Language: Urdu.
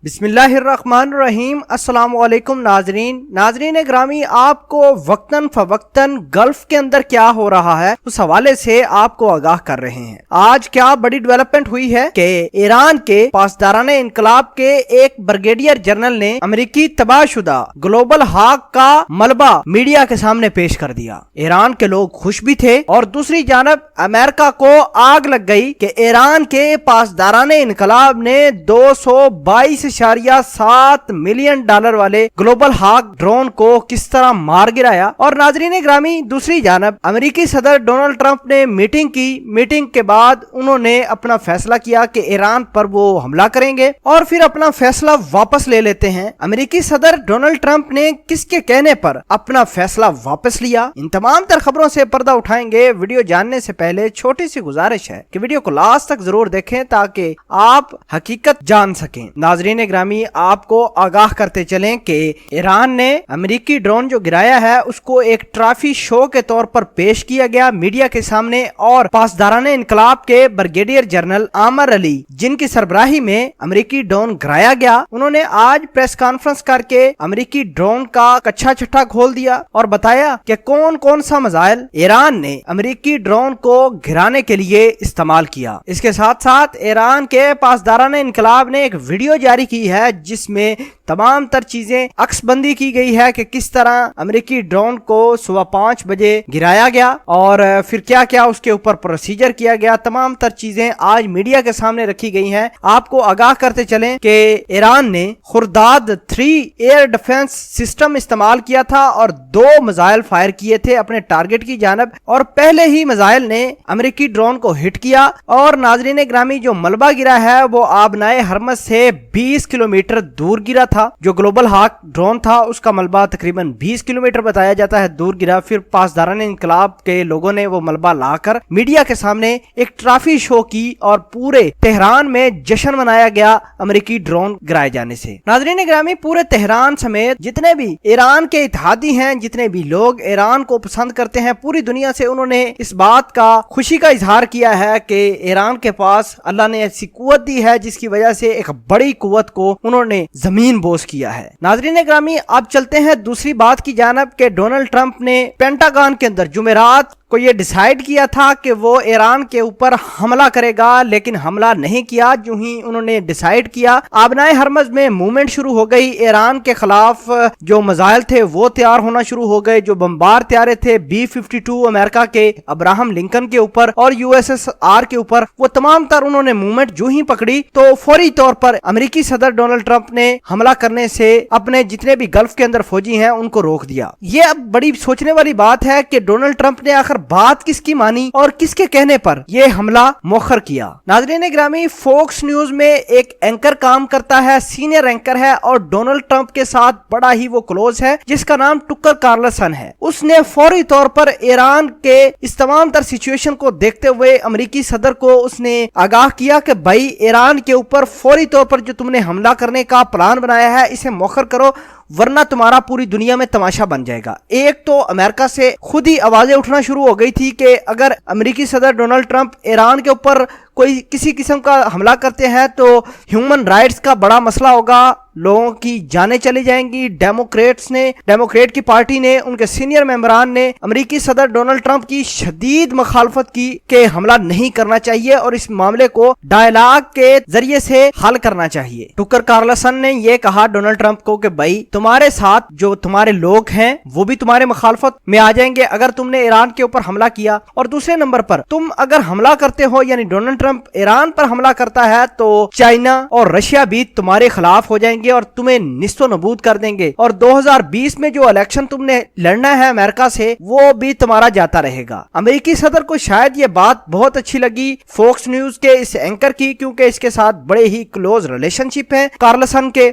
بسم اللہ الرحمن الرحیم۔ السلام علیکم ناظرین گرامی، آپ کو وقتاً فوقتاً گلف کے اندر کیا ہو رہا ہے اس حوالے سے آپ کو آگاہ کر رہے ہیں۔ آج کیا بڑی ڈیولپمنٹ ہوئی ہے کہ ایران کے پاسداران انقلاب کے ایک بریگیڈیئر جنرل نے امریکی تباہ شدہ گلوبل ہاک کا ملبہ میڈیا کے سامنے پیش کر دیا۔ ایران کے لوگ خوش بھی تھے اور دوسری جانب امریکہ کو آگ لگ گئی کہ ایران کے پاسداران انقلاب نے 222.7 ملین ڈالر والے گلوبل ہاک ڈرون کو کس طرح مار گرایا۔ اور ناظرین گرامی، دوسری جانب امریکی صدر ڈونلڈ ٹرمپ نے میٹنگ کے بعد انہوں نے اپنا فیصلہ کیا کہ ایران پر وہ حملہ کریں گے اور پھر اپنا فیصلہ واپس لے لیتے ہیں۔ امریکی صدر ڈونلڈ ٹرمپ نے کس کے کہنے پر اپنا فیصلہ واپس لیا؟ ان تمام تر خبروں سے پردہ اٹھائیں گے۔ ویڈیو جاننے سے پہلے چھوٹی سی گزارش ہے کہ ویڈیو کو لاسٹ تک ضرور دیکھیں تاکہ آپ حقیقت جان سکیں۔ ناظرین گرامی، آپ کو آگاہ کرتے چلیں کہ ایران نے امریکی ڈرون جو گرایا ہے اس کو ایک ٹرافی شو کے طور پر پیش کیا گیا میڈیا کے سامنے، اور پاسداران انقلاب کے بریگیڈیئر جنرل عامر علی جن کی سربراہی میں امریکی ڈرون گرایا گیا، انہوں نے آج پریس کانفرنس کر کے امریکی ڈرون کا کچھا چھٹا کھول دیا اور بتایا کہ کون سا میزائل ایران نے امریکی ڈرون کو گرانے کے لیے استعمال کیا۔ اس کے ساتھ ساتھ ایران کے پاسداران انقلاب نے ایک ویڈیو جاری کی ہے جس میں تمام تر چیزیں عکس بندی کی گئی ہے کہ کس طرح امریکی ڈرون کو صبح 5 بجے گرایا گیا اور پھر کیا اس کے اوپر پروسیجر کیا گیا۔ تمام تر چیزیں آج میڈیا کے سامنے رکھی گئی ہیں۔ آپ کو آگاہ کرتے چلیں کہ ایران نے خرداد 3 ایئر ڈیفنس سسٹم استعمال کیا تھا اور 2 میزائل فائر کیے تھے اپنے ٹارگٹ کی جانب، اور پہلے ہی میزائل نے امریکی ڈرون کو ہٹ کیا۔ اور ناظرین گرامی، جو ملبہ گرا ہے وہ آبنائے ہرمز سے 20 کلومیٹر دور گرا تھا۔ جو گلوبل ہاک ڈرون تھا اس کا ملبہ تقریباً 20 کلومیٹر بتایا جاتا ہے دور گرا۔ پھر پاسداران انقلاب کے لوگوں نے وہ ملبہ لا کر میڈیا کے سامنے ایک ٹرافی شو کی اور پورے تہران میں جشن منایا گیا امریکی ڈرون گرائے جانے سے۔ ناظرین گرامی، پورے تہران سمیت جتنے بھی ایران کے اتحادی ہیں، جتنے بھی لوگ ایران کو پسند کرتے ہیں، پوری دنیا سے انہوں نے اس بات کا خوشی کا اظہار کیا ہے کہ ایران کے پاس اللہ نے ایسی قوت دی ہے جس کی وجہ سے ایک بڑی قوت کو انہوں نے زمین بوس کیا ہے۔ ناظرین گرامی، اب چلتے ہیں دوسری بات کی جانب کہ ڈونلڈ ٹرمپ نے پینٹاگون کے اندر جمعرات کو یہ ڈیسائیڈ کیا تھا کہ وہ ایران کے اوپر حملہ کرے گا، لیکن حملہ نہیں کیا۔ جو ہی انہوں نے ڈیسائیڈ کیا، آبنائے ہرمز میں موومنٹ شروع ہو گئی۔ ایران کے خلاف جو میزائل تھے وہ تیار ہونا شروع ہو گئے، جو بمبار تیارے تھے B-52 امریکہ کے ابراہم لنکن کے اوپر اور USSR کے اوپر، وہ تمام تر انہوں نے موومنٹ جو ہی پکڑی تو فوری طور پر امریکی صدر ڈونلڈ ٹرمپ نے حملہ کرنے سے اپنے جتنے بھی گلف کے اندر فوجی ہیں ان کو روک دیا۔ یہ اب بڑی سوچنے والی بات ہے کہ ڈونلڈ ٹرمپ نے آخر بات کس کی مانی اور کس کے کہنے پر یہ حملہ مؤخر کیا۔ ناظرین گرامی، فوکس نیوز میں ایک اینکر کام کرتا ہے، سینئر اینکر ہے اور ڈونلڈ ٹرمپ کے ساتھ بڑا ہی وہ کلوز ہے، جس کا نام ٹکر کارلسن ہے۔ اس نے فوری طور پر ایران کے اس تمام تر سچویشن کو دیکھتے ہوئے امریکی صدر کو اس نے آگاہ کیا کہ بھائی ایران کے اوپر فوری طور پر جو تم نے حملہ کرنے کا پلان بنایا ہے اسے مؤخر کرو، ورنہ تمہارا پوری دنیا میں تماشا بن جائے گا۔ ایک تو امریکہ سے خود ہی آوازیں اٹھنا شروع ہو گئی تھی کہ اگر امریکی صدر ڈونلڈ ٹرمپ ایران کے اوپر کوئی کسی قسم کا حملہ کرتے ہیں تو ہیومن رائٹس کا بڑا مسئلہ ہوگا، لوگوں کی جانیں چلی جائیں گی۔ ڈیموکریٹ کی پارٹی نے، ان کے سینئر ممبران نے امریکی صدر ڈونلڈ ٹرمپ کی شدید مخالفت کی کہ حملہ نہیں کرنا چاہیے اور اس معاملے کو ڈائیلاگ کے ذریعے سے حل کرنا چاہیے۔ ٹکر کارلسن نے یہ کہا ڈونلڈ ٹرمپ کو کہ بھائی تمہارے ساتھ جو تمہارے لوگ ہیں وہ بھی تمہارے مخالفت میں آ جائیں گے اگر تم نے ایران کے اوپر حملہ کیا، اور دوسرے نمبر پر تم اگر حملہ کرتے ہو، یعنی ڈونلڈ ٹرمپ ایران پر حملہ کرتا ہے تو چائنا اور رشیا بھی تمہارے خلاف ہو جائیں گے اور تمہیں نیست و نابود کر دیں گے، اور 2020 میں جو الیکشن تم نے لڑنا ہے امریکہ سے وہ بھی تمہارا جاتا رہے گا۔ امریکی صدر کو شاید یہ بات بہت اچھی لگی فوکس نیوز کے اس اینکر کی، کیونکہ اس کے ساتھ بڑے ہی کلوز ریلیشن شپ ہیں کارلسن کے،